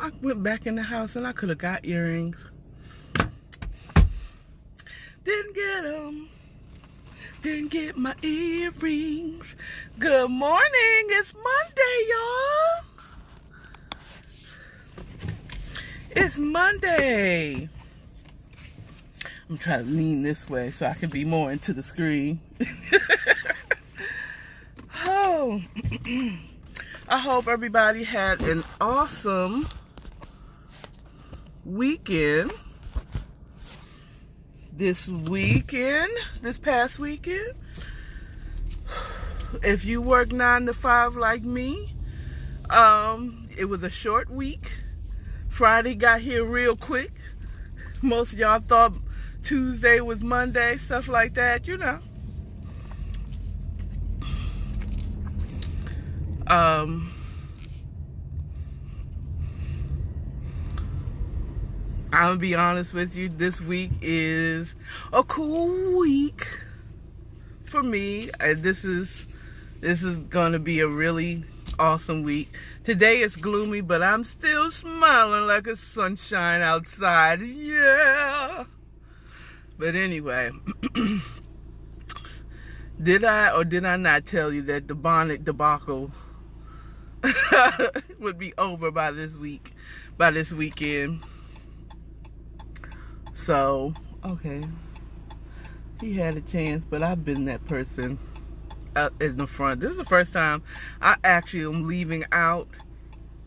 I went back in the house and I could have got earrings. Didn't get them. Didn't get my earrings. Good morning. It's Monday, y'all. It's Monday. I'm trying to lean this way so I can be more into the screen. Oh, I hope everybody had an awesome weekend. This past weekend. If you work 9 to 5 like me, it was a short week. Friday got here real quick. Most of y'all thought Tuesday was Monday, stuff like that, you know. I'm gonna be honest with you, this week is a cool week for me. This is gonna be a really awesome week. Today is gloomy, but I'm still smiling like a sunshine outside. Yeah. But anyway, did I or did I not tell you that the bonnet debacle would be over by this weekend? So, okay, he had a chance, but I've been that person up in the front. This is the first time I actually am leaving out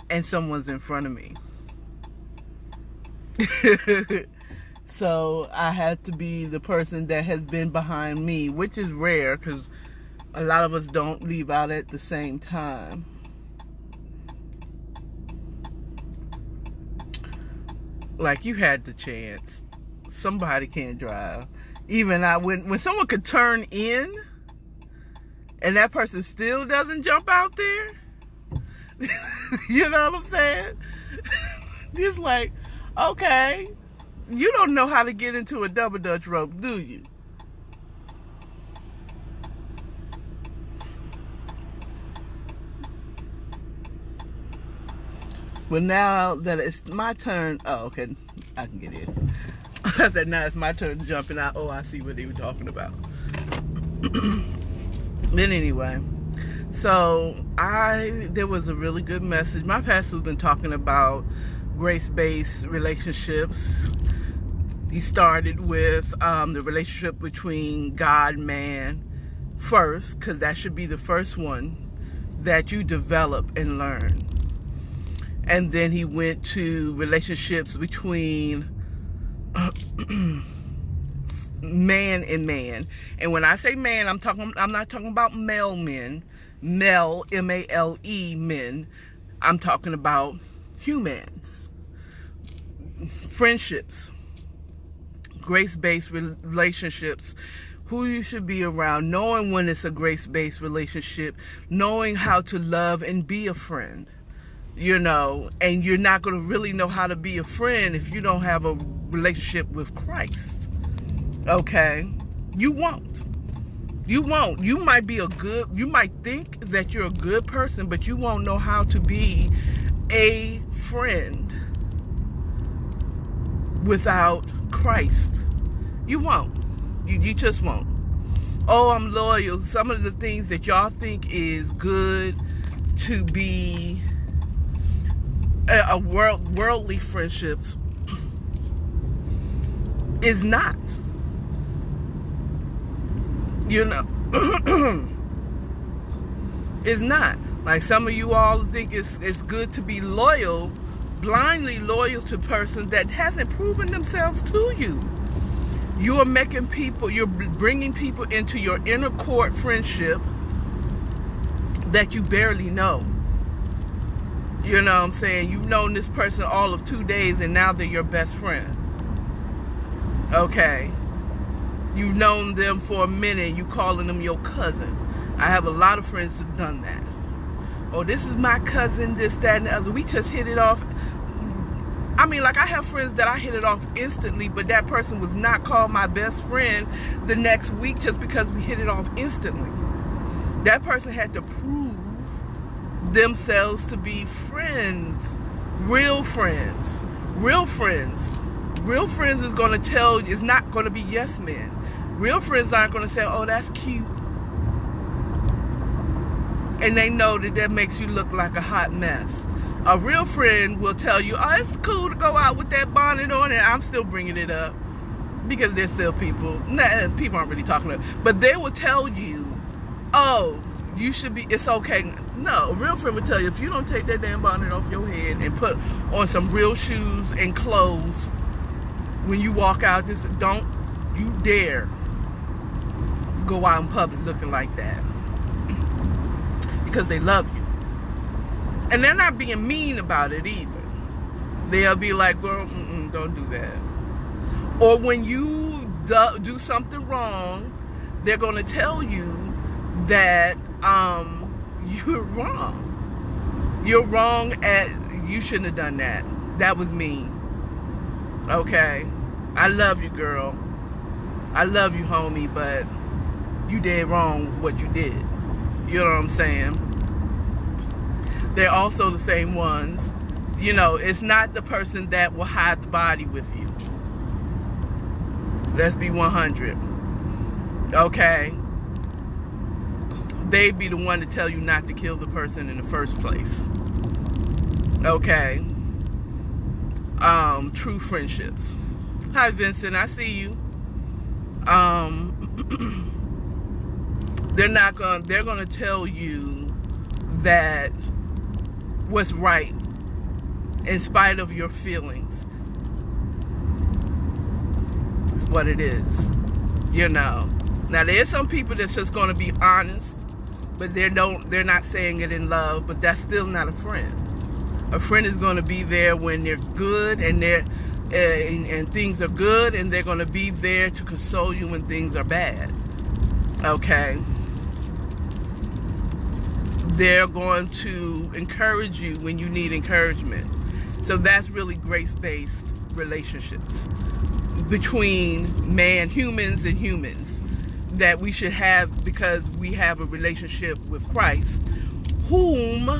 and someone's in front of me. So I had to be the person that has been behind me, which is rare because a lot of us don't leave out at the same time. Like, you had the chance. Somebody can't drive. Even when someone could turn in and that person still doesn't jump out there. You know what I'm saying? It's like, okay, you don't know how to get into a double Dutch rope, do you? But now that it's my turn, oh, okay, I can get in. I said, now it's my turn to jump, and I see what they were talking about. Then anyway, so there was a really good message. My pastor's been talking about grace-based relationships. He started with the relationship between God and man first, because that should be the first one that you develop and learn. And then he went to relationships between man and man. And when I say man, I'm not talking about male men, male, M-A-L-E men. I'm talking about humans, friendships, grace-based relationships, who you should be around, knowing when it's a grace-based relationship, knowing how to love and be a friend. You know, and you're not going to really know how to be a friend if you don't have a relationship with Christ. Okay? You won't. You won't. You might think that you're a good person, but you won't know how to be a friend without Christ. You won't. You just won't. Oh, I'm loyal. Some of the things that y'all think is good to be worldly friendships is not. You know, it's not. Like, some of you all think it's good to be loyal, blindly loyal to a person that hasn't proven themselves to you. You're bringing people into your inner court friendship that you barely know. You know what I'm saying? You've known this person all of 2 days and now they're your best friend. Okay? You've known them for a minute, you calling them your cousin. I have a lot of friends who've done that. Oh, this is my cousin, this, that, and the other. We just hit it off. I mean, like, I have friends that I hit it off instantly, but that person was not called my best friend the next week just because we hit it off instantly. That person had to prove themselves to be friends Real friends. Real friends. Real friends is going to tell, is not going to be yes men. Real friends aren't going to say, oh, that's cute. And they know that makes you look like a hot mess. A real friend will tell you, oh, it's cool to go out with that bonnet on, and I'm still bringing it up. Because there's still people, people aren't really talking about it, but they will tell you, oh, you should be, it's okay. No, a real friend will tell you, if you don't take that damn bonnet off your head and put on some real shoes and clothes when you walk out, just don't you dare go out in public looking like that. Because they love you. And they're not being mean about it either. They'll be like, girl, don't do that. Or when you do something wrong, they're going to tell you that you're wrong. You're wrong at, you shouldn't have done that. That was mean. Okay? I love you, girl. I love you, homie, but you did wrong with what you did. You know what I'm saying? They're also the same ones. You know, it's not the person that will hide the body with you. Let's be 100. Okay? They'd be the one to tell you not to kill the person in the first place. Okay? True friendships. Hi, Vincent. I see you. They're gonna tell you that what's right in spite of your feelings. It's what it is. You know. Now there's some people that's just gonna be honest, but they're not saying it in love, but that's still not a friend. A friend is gonna be there when they're good and and things are good, and they're gonna be there to console you when things are bad. Okay? They're going to encourage you when you need encouragement. So that's really grace-based relationships between humans and humans that we should have, because we have a relationship with Christ, whom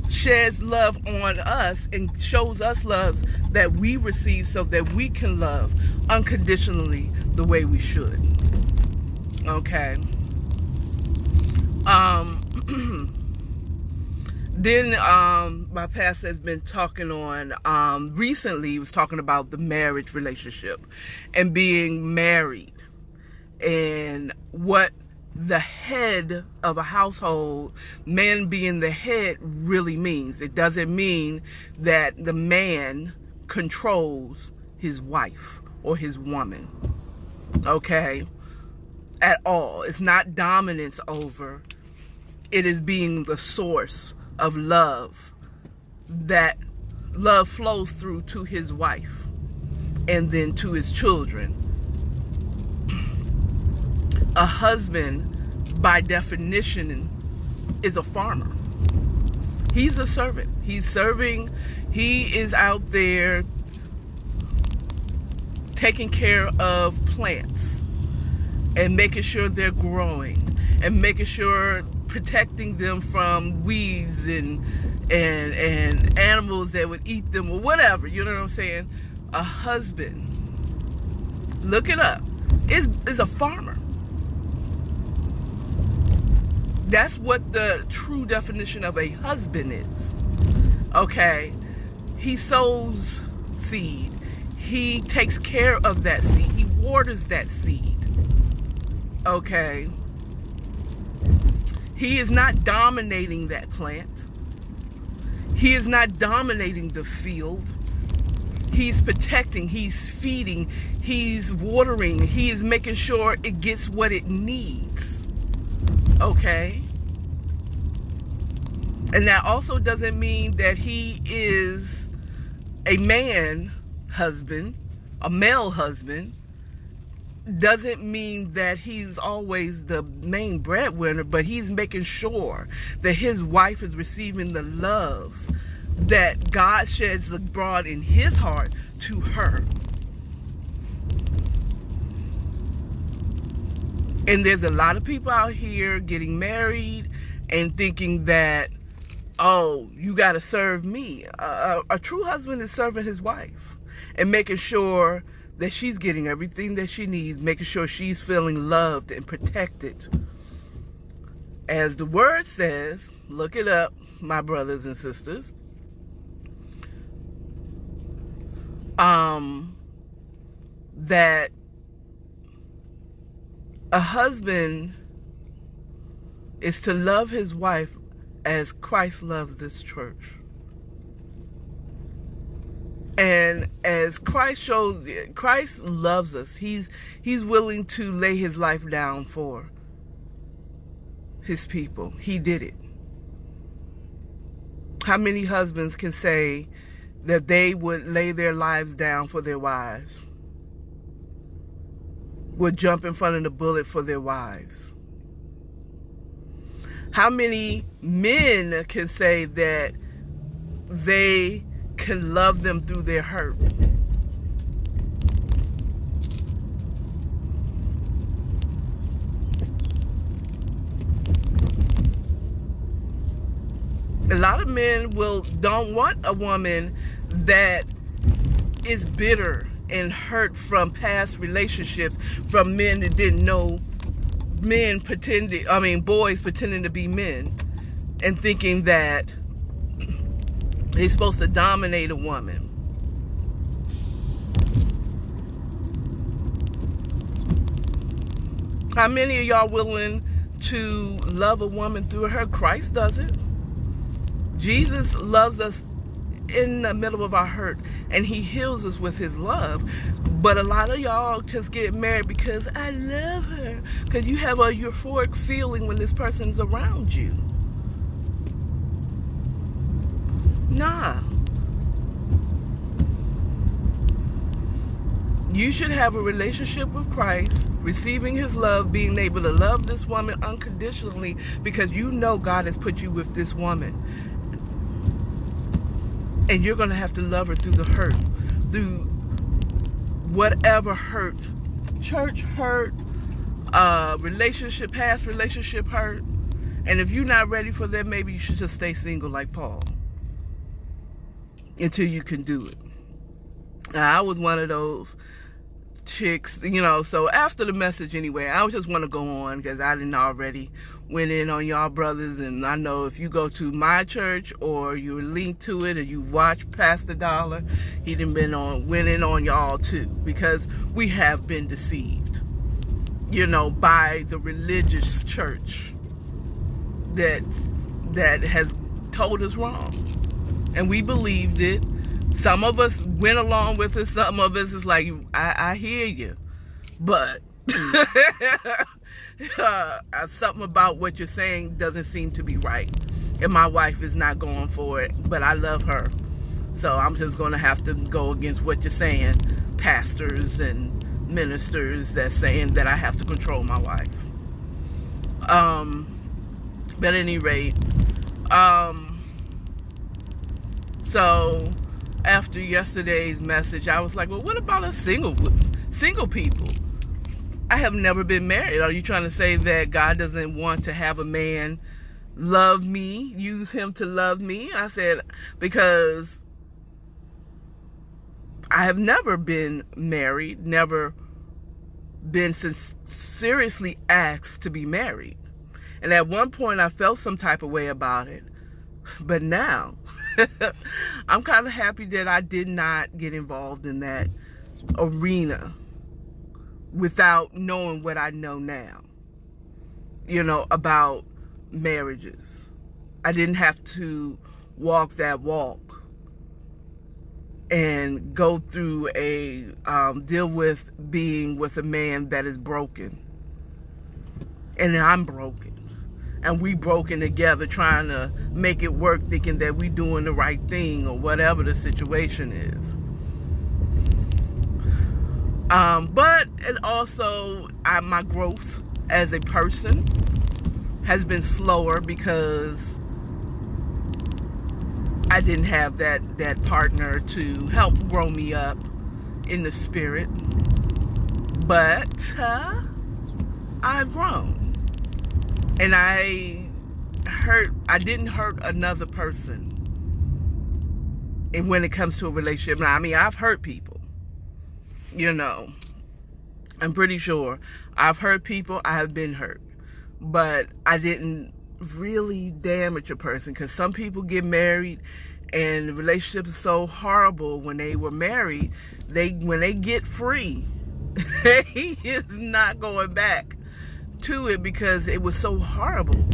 sheds love on us and shows us love that we receive so that we can love unconditionally the way we should. Okay? Then my pastor has been talking on, recently he was talking about the marriage relationship and being married and what the head of a household, man being the head, really means. It doesn't mean that the man controls his wife or his woman. Okay? At all. It's not dominance over. It is being the source of love, that love flows through to his wife and then to his children. A husband, by definition, is a farmer. He's a servant. He's serving. He is out there taking care of plants and making sure they're growing and making sure protecting them from weeds and animals that would eat them or whatever. You know what I'm saying? A husband, look it up, is a farmer. That's what the true definition of a husband is. Okay? He sows seed. He takes care of that seed. He waters that seed. Okay? He is not dominating that plant. He is not dominating the field. He's protecting, he's feeding, he's watering, he is making sure it gets what it needs. Okay? And that also doesn't mean that he is a man husband, a male husband. Doesn't mean that he's always the main breadwinner, but he's making sure that his wife is receiving the love that God sheds abroad in his heart to her. And there's a lot of people out here getting married and thinking that oh, you got to serve me. A true husband is serving his wife and making sure that she's getting everything that she needs, making sure she's feeling loved and protected. As the word says, look it up, my brothers and sisters. That a husband is to love his wife as Christ loves this church. And as Christ shows, Christ loves us. He's willing to lay his life down for his people. He did it. How many husbands can say that they would lay their lives down for their wives? Would jump in front of the bullet for their wives? How many men can say that they can love them through their hurt? A lot of men don't want a woman that is bitter and hurt from past relationships, from men that didn't know, boys pretending to be men and thinking that they're supposed to dominate a woman. How many of y'all willing to love a woman through her? Christ does it. Jesus loves us in the middle of our hurt, and he heals us with his love. But a lot of y'all just get married because I love her, because you have a euphoric feeling when this person's around you. Nah. You should have a relationship with Christ, receiving his love, being able to love this woman unconditionally because you know God has put you with this woman. And you're going to have to love her through the hurt, through whatever hurt, church hurt, past relationship hurt. And if you're not ready for that, maybe you should just stay single like Paul until you can do it. I was one of those chicks, so after the message anyway, I just want to go on because I didn't already went in on y'all brothers, and I know if you go to my church or you're linked to it or you watch Pastor Dollar, he done went in on y'all too, because we have been deceived, by the religious church that has told us wrong, and we believed it. Some of us went along with it. Some of us is like, I hear you, but something about what you're saying doesn't seem to be right. And my wife is not going for it, but I love her. So I'm just going to have to go against what you're saying, pastors and ministers that's saying that I have to control my wife. But at any rate, so after yesterday's message, I was like, well, what about us single people? I have never been married. Are you trying to say that God doesn't want to have a man love me, use him to love me? I said, because I have never been married, never been seriously asked to be married. And at one point I felt some type of way about it. But now, I'm kind of happy that I did not get involved in that arena without knowing what I know now, about marriages. I didn't have to walk that walk and go through deal with being with a man that is broken. And I'm broken. And we broken together trying to make it work, thinking that we doing the right thing or whatever the situation is. But it also, my growth as a person has been slower because I didn't have that partner to help grow me up in the spirit. But I've grown. And I didn't hurt another person. And when it comes to a relationship, now, I mean, I've hurt people, you know, I'm pretty sure I've hurt people. I have been hurt, but I didn't really damage a person, because some people get married and the relationship is so horrible when they were married, when they get free, they is not going back to it because it was so horrible.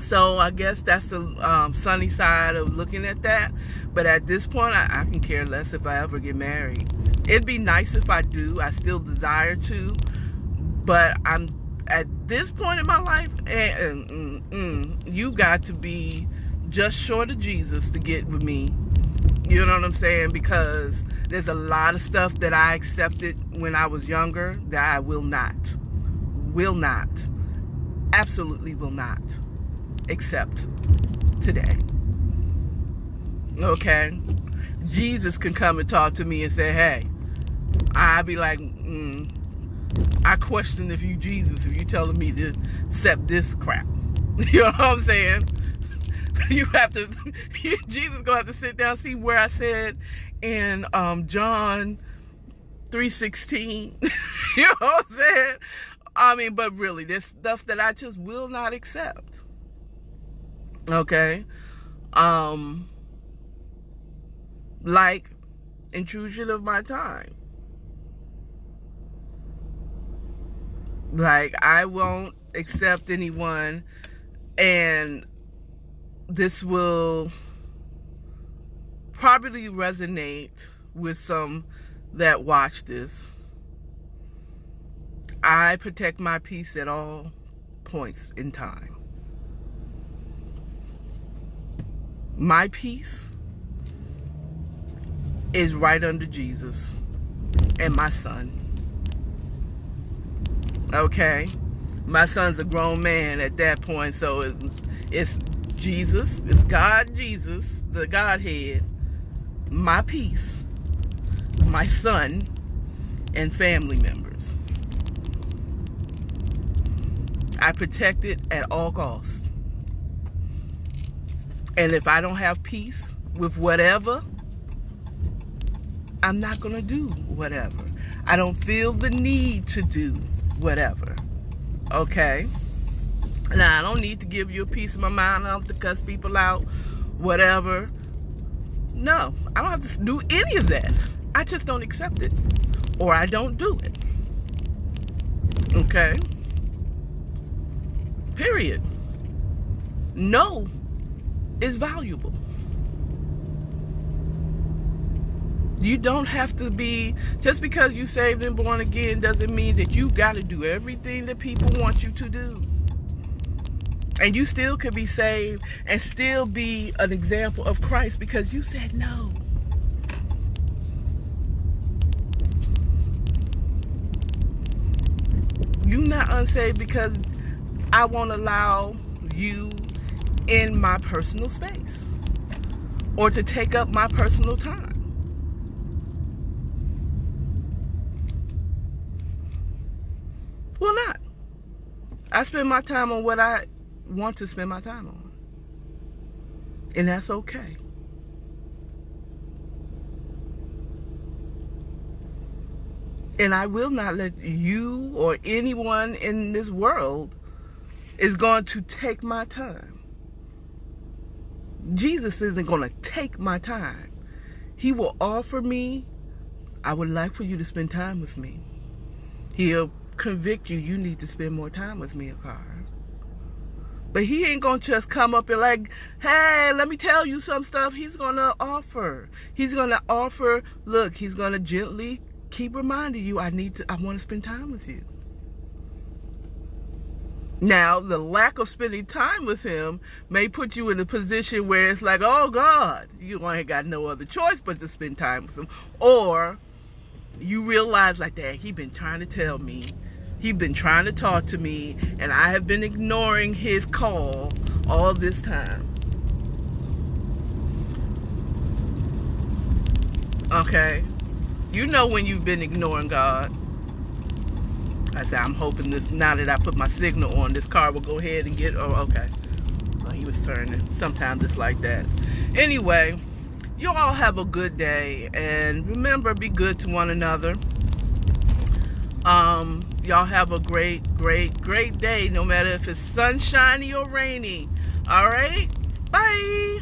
So I guess that's the sunny side of looking at that. But at this point, I can care less if I ever get married. It'd be nice if I do. I still desire to. But I'm at this point in my life, you got to be just short of Jesus to get with me. You know what I'm saying? Because there's a lot of stuff that I accepted when I was younger that I will not, absolutely will not accept today. Okay? Jesus can come and talk to me and say, hey, I'd be like, I question if you Jesus, if you telling me to accept this crap. You know what I'm saying? You have to, Jesus gonna have to sit down and see where I said in John 3:16. You know what I'm saying? I mean, but really, there's stuff that I just will not accept. Okay? Like intrusion of my time. Like, I won't accept anyone, and this will probably resonate with some that watch this. I protect my peace at all points in time. My peace is right under Jesus and my son. Okay? My son's a grown man at that point, so it's Jesus, it's God, Jesus, the Godhead, my peace, my son, and family members. I protect it at all costs. And if I don't have peace with whatever, I'm not going to do whatever. I don't feel the need to do whatever. Okay? Now, I don't need to give you a piece of my mind. I don't have to cuss people out, whatever. No, I don't have to do any of that. I just don't accept it. Or I don't do it. Okay? Period. No is valuable. You don't have to be, just because you saved and born again doesn't mean that you got to do everything that people want you to do. And you still could be saved and still be an example of Christ because you said no. You're not unsaved because I won't allow you in my personal space or to take up my personal time. Well, not. I spend my time on what I want to spend my time on. And that's okay. And I will not let you or anyone in this world is going to take my time. Jesus isn't going to take my time. He will offer me, I would like for you to spend time with me. He'll convict you, you need to spend more time with me, Akar. But he ain't gonna just come up and like, hey, let me tell you some stuff. He's gonna offer. He's gonna offer, look, he's gonna gently keep reminding you, I want to spend time with you. Now, the lack of spending time with him may put you in a position where it's like, oh God, you ain't got no other choice but to spend time with him. Or you realize like, dang, he been trying to tell me, he's been trying to talk to me, and I have been ignoring his call all this time. Okay? You know when you've been ignoring God. I said, I'm hoping this, now that I put my signal on, this car will go ahead and get, oh, okay. Well, he was turning. Sometimes it's like that. Anyway, you all have a good day. And remember, be good to one another. Y'all have a great day, no matter if it's sunshiny or rainy. All right? Bye.